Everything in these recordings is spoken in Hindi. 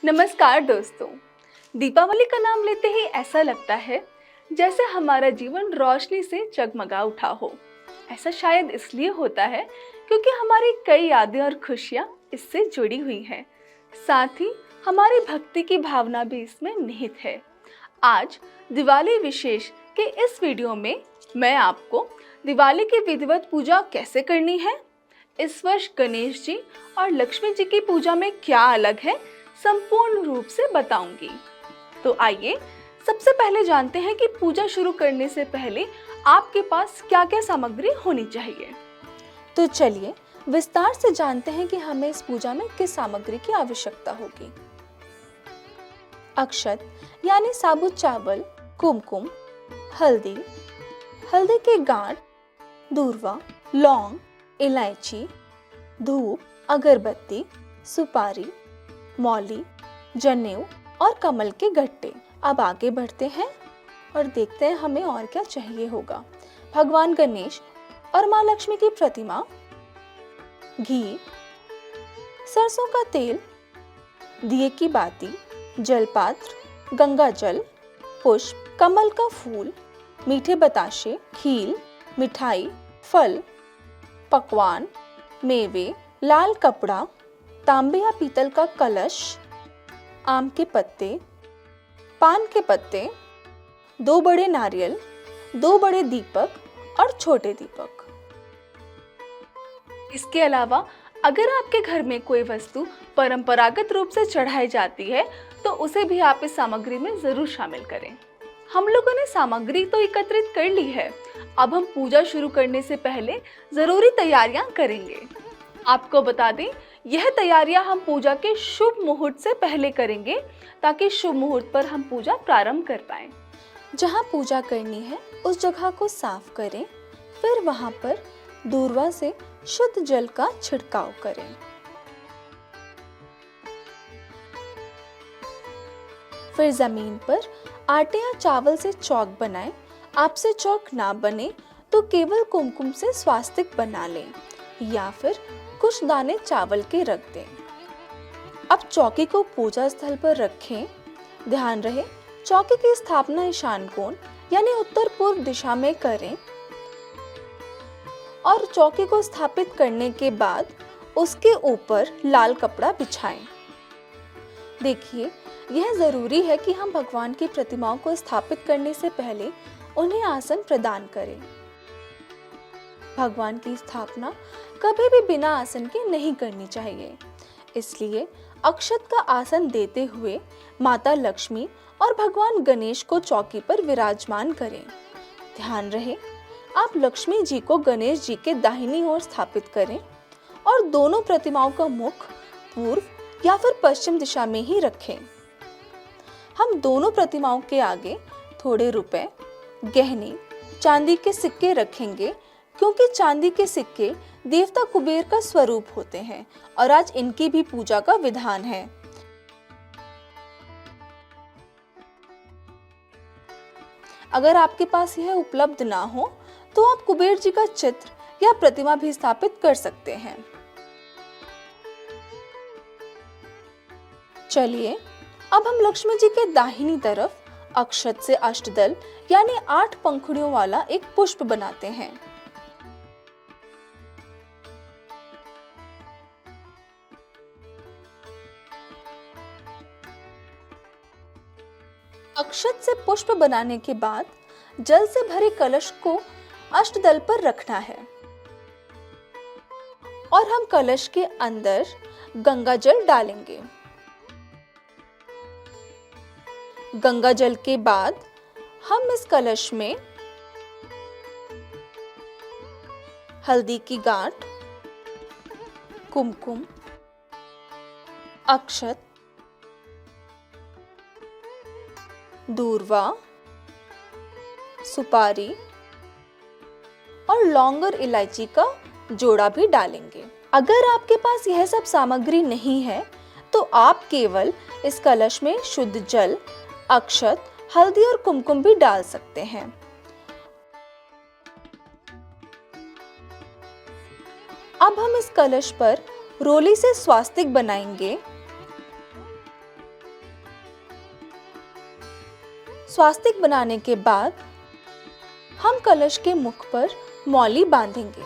नमस्कार दोस्तों। दीपावली का नाम लेते ही ऐसा लगता है जैसे हमारा जीवन रोशनी से जगमगा उठा हो। ऐसा शायद इसलिए होता है क्योंकि हमारी कई यादें और खुशियाँ इससे जुड़ी हुई हैं। साथ ही हमारी भक्ति की भावना भी इसमें निहित है। आज दिवाली विशेष के इस वीडियो में मैं आपको दिवाली की विधिवत पूजा कैसे करनी है, इस वर्ष गणेश जी और लक्ष्मी जी की पूजा में क्या अलग है, संपूर्ण रूप से बताऊंगी। तो आइए सबसे पहले जानते हैं कि पूजा शुरू करने से पहले आपके पास क्या-क्या सामग्री होनी चाहिए। तो चलिए विस्तार से जानते हैं कि हमें इस पूजा में किस सामग्री की आवश्यकता होगी। अक्षत यानी साबुत चावल, कुमकुम, हल्दी, हल्दी के गांठ, दूर्वा, लौंग, इलायची, धूप, अगरबत्ती, सुपारी, मौली, जनेऊ और कमल के गट्टे। अब आगे बढ़ते हैं और देखते हैं हमें और क्या चाहिए होगा। भगवान गणेश और माँ लक्ष्मी की प्रतिमा, घी, सरसों का तेल, दिए की बाती, जलपात्र, गंगा जल, पुष्प, कमल का फूल, मीठे बताशे, खील, मिठाई, फल, पकवान, मेवे, लाल कपड़ा, तांबे या पीतल का कलश, आम के पत्ते, पान के पत्ते, 2 बड़े नारियल, 2 बड़े दीपक और छोटे दीपक। इसके अलावा अगर आपके घर में कोई वस्तु परंपरागत रूप से चढ़ाई जाती है तो उसे भी आप इस सामग्री में जरूर शामिल करें। हम लोगों ने सामग्री तो एकत्रित कर ली है, अब हम पूजा शुरू करने से पहले जरूरी तैयारियां करेंगे। आपको बता दें, यह तैयारियां हम पूजा के शुभ मुहूर्त से पहले करेंगे ताकि शुभ मुहूर्त पर हम पूजा प्रारंभ कर पाएं। जहाँ पूजा करनी है उस जगह को साफ करें, फिर वहां पर दूर्वा से शुद्ध जल का छिड़काव करें। फिर जमीन पर आटे या चावल से चौक बनाएं। आपसे चौक ना बने तो केवल कुमकुम से स्वास्तिक बना लें या फिर कुछ दाने चावल के रख दें। अब चौकी को पूजा स्थल पर रखें। ध्यान रहे चौकी की स्थापना ईशान कोण यानी उत्तर पूर्व दिशा में करें और चौकी को स्थापित करने के बाद उसके ऊपर लाल कपड़ा बिछाएं। देखिए, यह जरूरी है कि हम भगवान की प्रतिमाओं को स्थापित करने से पहले उन्हें आसन प्रदान करें। भगवान की स्थापना कभी भी बिना आसन के नहीं करनी चाहिए, इसलिए अक्षत का आसन देते हुए माता लक्ष्मी और भगवान गणेश को चौकी पर विराजमान करें। ध्यान रहे आप लक्ष्मी जी को गणेश जी के दाहिनी ओर स्थापित करें और दोनों प्रतिमाओं का मुख पूर्व या फिर पश्चिम दिशा में ही रखें। हम दोनों प्रतिमाओं के आगे थोड़े रुपए, गहने, चांदी के सिक्के रखेंगे क्योंकि चांदी के सिक्के देवता कुबेर का स्वरूप होते हैं और आज इनकी भी पूजा का विधान है। अगर आपके पास यह उपलब्ध ना हो तो आप कुबेर जी का चित्र या प्रतिमा भी स्थापित कर सकते हैं। चलिए अब हम लक्ष्मी जी के दाहिनी तरफ अक्षत से अष्टदल यानी 8 पंखुड़ियों वाला एक पुष्प बनाते हैं। अक्षत से पुष्प बनाने के बाद जल से भरे कलश को अष्टदल पर रखना है और हम कलश के अंदर गंगा जल डालेंगे। गंगा जल के बाद हम इस कलश में हल्दी की गांठ, कुमकुम, अक्षत, दूर्वा, सुपारी और लौंग और इलायची का जोड़ा भी डालेंगे। अगर आपके पास यह सब सामग्री नहीं है तो आप केवल इस कलश में शुद्ध जल, अक्षत, हल्दी और कुमकुम भी डाल सकते हैं। अब हम इस कलश पर रोली से स्वास्तिक बनाएंगे स्वास्तिक बनाने के बाद हम कलश के मुख पर मौली बांधेंगे।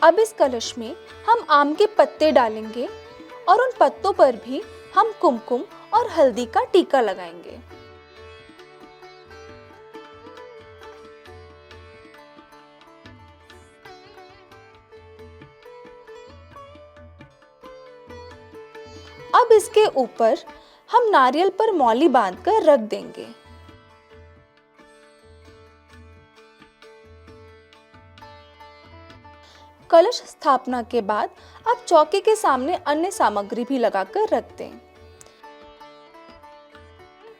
अब इस कलश में हम आम के पत्ते डालेंगे और उन पत्तों पर भी हम कुमकुम और हल्दी का टीका लगाएंगे। अब इसके ऊपर हम नारियल पर मौली बांधकर रख देंगे। कलश स्थापना के बाद अब चौके के सामने अन्य सामग्री भी लगाकर रख दें।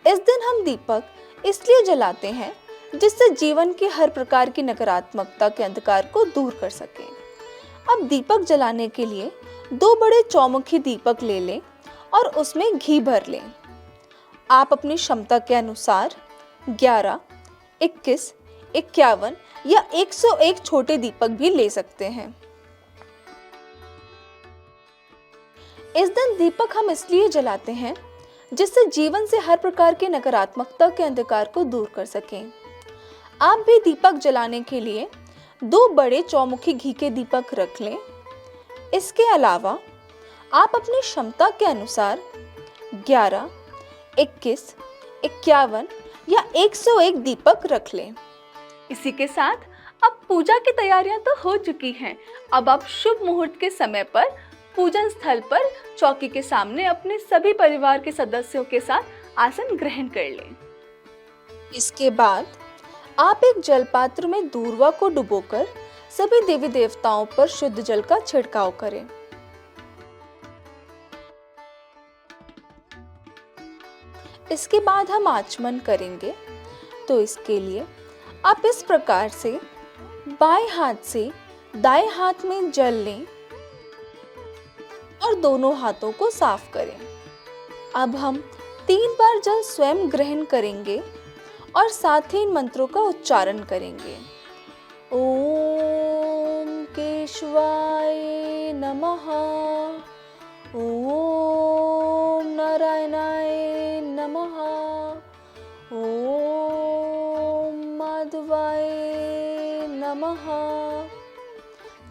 इस दिन हम दीपक इसलिए जलाते हैं जिससे जीवन की हर प्रकार की नकारात्मकता के अंधकार को दूर कर सकें। अब दीपक जलाने के लिए 2 बड़े चौमुखी दीपक ले लें और उसमें घी भर लें। आप अपनी क्षमता के अनुसार 11, 21, 51 या 101 छोटे दीपक भी ले सकते हैं। इस दिन दीपक हम इसलिए जलाते हैं जिससे जीवन से हर प्रकार की नकारात्मकता के अंधकार को दूर कर सकें। आप भी दीपक जलाने के लिए 2 बड़े चौमुखी घी के दीपक रख लें। इसके अलावा आप अपनी क्षमता के अनुसार 11, 21, 51 या 101 दीपक रख लें। इसी के साथ अब पूजा की तैयारियां तो हो चुकी हैं। अब आप शुभ मुहूर्त के समय पर पूजन स्थल पर चौकी के सामने अपने सभी परिवार के सदस्यों के साथ आसन ग्रहण कर लें। इसके बाद आप एक जलपात्र में दूर्वा को डुबोकर सभी देवी देवताओं पर शुद्ध जल का छिड़काव करें। इसके बाद हम आचमन करेंगे। तो इसके लिए आप इस प्रकार से बाएं हाथ से दाएं हाथ में जल लें और दोनों हाथों को साफ करें। अब हम 3 बार जल स्वयं ग्रहण करेंगे और साथ ही इन मंत्रों का उच्चारण करेंगे। ओम केशवाय नमः, ओम नारायणाय नमः, ओम माधवाय नमः।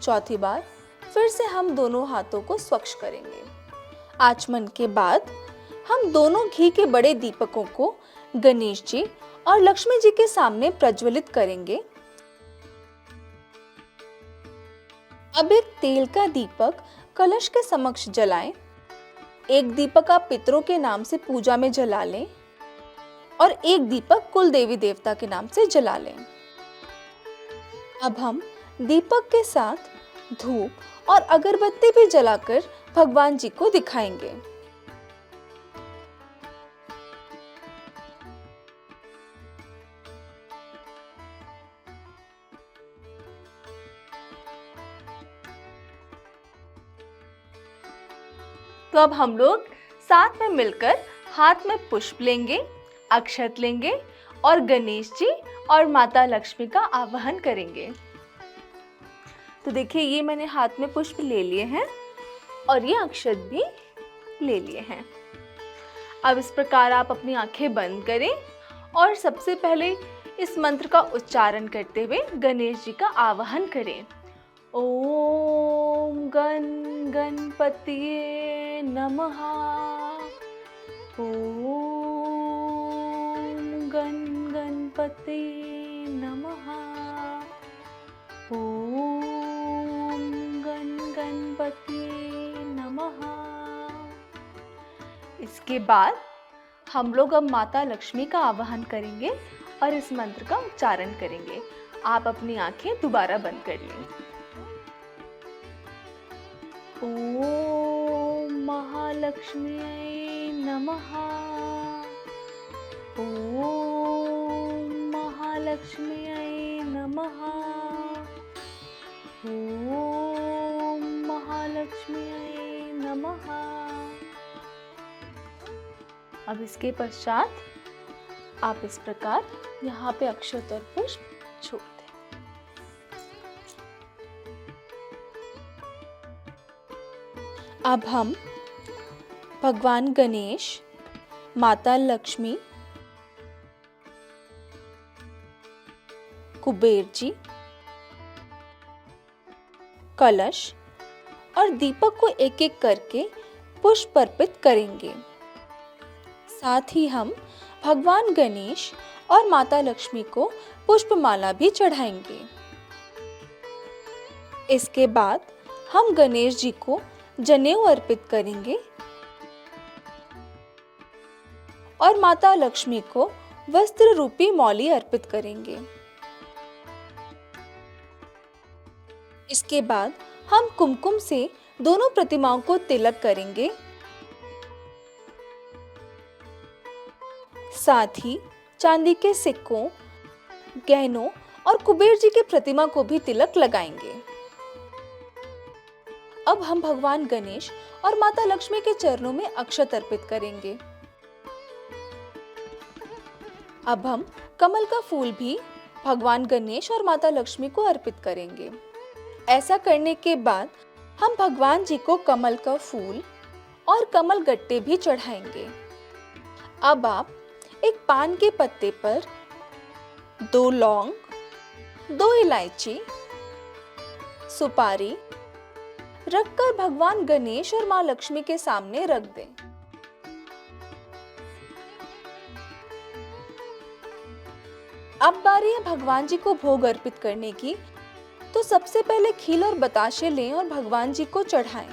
चौथी बार फिर से हम दोनों हाथों को स्वच्छ करेंगे। आचमन के बाद हम दोनों घी के बड़े दीपकों को गणेश जी और लक्ष्मी जी के सामने प्रज्वलित करेंगे। अब एक तेल का दीपक कलश के समक्ष जलाएं। एक दीपक आप पितरों के नाम से पूजा में जला लें और एक दीपक कुल देवी देवता के नाम से जला लें। अब हम दीपक के साथ धूप और अगरबत्ती भी जलाकर भगवान जी को दिखाएंगे। तो अब हम लोग साथ में मिलकर हाथ में पुष्प लेंगे, अक्षत लेंगे और गणेश जी और माता लक्ष्मी का आवाहन करेंगे। तो देखिए, ये मैंने हाथ में पुष्प ले लिए हैं और ये अक्षत भी ले लिए हैं। अब इस प्रकार आप अपनी आंखें बंद करें और सबसे पहले इस मंत्र का उच्चारण करते हुए गणेश जी का आवाहन करें। ओम गण गणपतिये नमः, ओम गण गणपतिये नमः, ओम गण गणपतिये नमः। इसके बाद हम लोग अब माता लक्ष्मी का आवाहन करेंगे और इस मंत्र का उच्चारण करेंगे। आप अपनी आंखें दोबारा बंद कर लें। ओम महालक्ष्म्यै नमः, ओम महालक्ष्म्यै नमः, ओम महालक्ष्म्यै नमः। अब इसके पश्चात आप इस प्रकार यहाँ पे अक्षत और पुष्प छोड़ दें। अब हम भगवान गणेश, माता लक्ष्मी, कुबेर जी, कलश और दीपक को एक एक करके पुष्प अर्पित करेंगे। साथ ही हम भगवान गणेश और माता लक्ष्मी को पुष्पमाला भी चढ़ाएंगे। इसके बाद हम गणेश जी को जनेऊ अर्पित करेंगे और माता लक्ष्मी को वस्त्र रूपी मौली अर्पित करेंगे। इसके बाद हम कुमकुम से दोनों प्रतिमाओं को तिलक करेंगे। साथ ही चांदी के सिक्कों, गहनों और कुबेर जी की प्रतिमा को भी तिलक लगाएंगे। अब हम भगवान गणेश और माता लक्ष्मी के चरणों में अक्षत अर्पित करेंगे। अब हम कमल का फूल भी भगवान गणेश और माता लक्ष्मी को अर्पित करेंगे। ऐसा करने के बाद हम भगवान जी को कमल का फूल और कमल गट्टे भी चढ़ाएंगे। अब आप एक पान के पत्ते पर 2 लौंग, 2 इलायची, सुपारी रखकर भगवान गणेश और मां लक्ष्मी के सामने रख दें। अब बारी है भगवान जी को भोग अर्पित करने की, तो सबसे पहले खील और बताशे लें और भगवान जी को चढ़ाएं।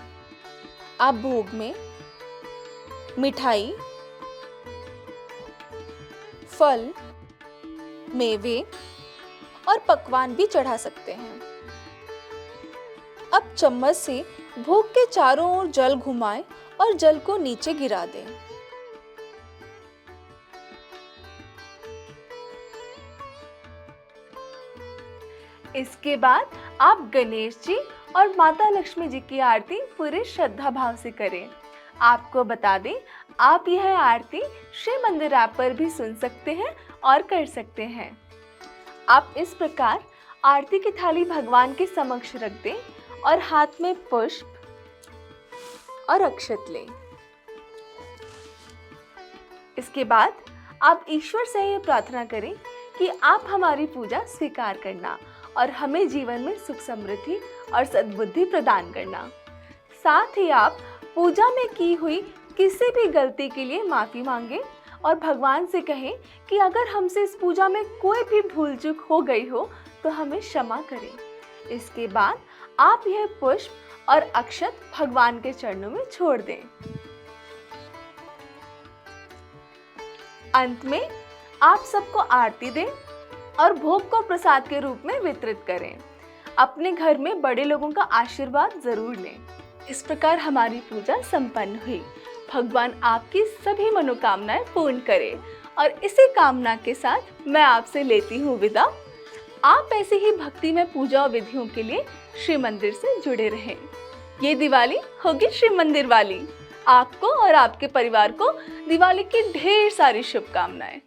आप भोग में मिठाई, फल, मेवे और पकवान भी चढ़ा सकते हैं। अब चम्मच से भोग के चारों ओर जल घुमाएं और जल को नीचे गिरा दें। इसके बाद आप गणेश जी और माता लक्ष्मी जी की आरती पूरे श्रद्धा भाव से करें। आपको बता दें, आप यह आरती श्री मंदिर ऐप पर भी सुन सकते हैं और कर सकते हैं। आप इस प्रकार आरती की थाली भगवान के समक्ष रख दें और हाथ में पुष्प और अक्षत लें। इसके बाद आप ईश्वर से ये प्रार्थना करें कि आप हमारी पूजा स्वीकार करना और हमें जीवन में सुख समृद्धि और सद्बुद्धि प्रदान करना। साथ ही आप पूजा में की हुई किसी भी गलती के लिए माफी मांगे और भगवान से कहें कि अगर हमसे इस पूजा में कोई भी भूल चूक हो गई हो तो हमें क्षमा करें। इसके बाद आप यह पुष्प और अक्षत भगवान के चरणों में छोड़ दें। अंत में आप सबको आरती दें और भोग को प्रसाद के रूप में वितरित करें। अपने घर में बड़े लोगों का आशीर्वाद जरूर लें। इस प्रकार हमारी पूजा संपन्न हुई। भगवान आपकी सभी मनोकामनाएं पूर्ण करे और इसी कामना के साथ मैं आपसे लेती हूँ विदा। आप ऐसे ही भक्ति में पूजा और विधियों के लिए श्री मंदिर से जुड़े रहें। ये दिवाली होगी श्री मंदिर वाली। आपको और आपके परिवार को दिवाली की ढेर सारी शुभकामनाएं।